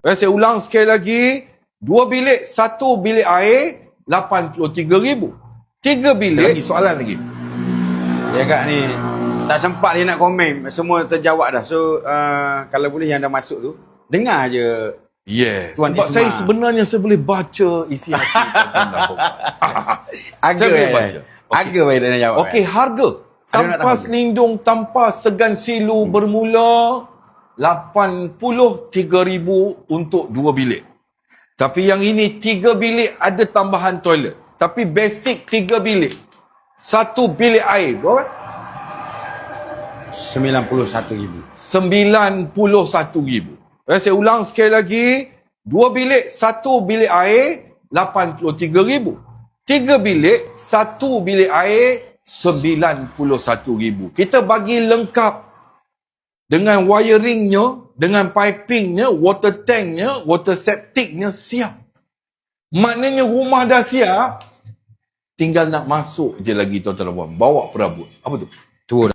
Saya ulang sekali lagi. 2 bilik, 1 bilik air, 83,000. 3 bilik. Lagi soalan lagi. Dia kat ni tak sempat dia nak komen, semua terjawab dah. So kalau boleh yang dah masuk tu dengar je. Yes. Tuan Sebab Isma. saya sebenarnya saya boleh baca isi hati Tuan Rahman. Agak Saya boleh baca. Agak baik dia nak jawab. Okey, harga Ada nak tahu tanpa ke? selindung, tanpa segan silu bermula 83,000 untuk 2 bilik. Tapi yang ini 3 bilik ada tambahan toilet. Tapi basic 3 bilik. 1 bilik air. Berapa? 91,000. 91,000. Saya ulang sekali lagi. 2 bilik, 1 bilik air, 83,000. 3 bilik, 1 bilik air, 91,000. Kita bagi lengkap dengan wiringnya, dengan pipingnya, water tanknya, water septicnya siap. Maknanya rumah dah siap, tinggal nak masuk je lagi tuan-tuan dan puan. Bawa perabot. Apa tu? Tu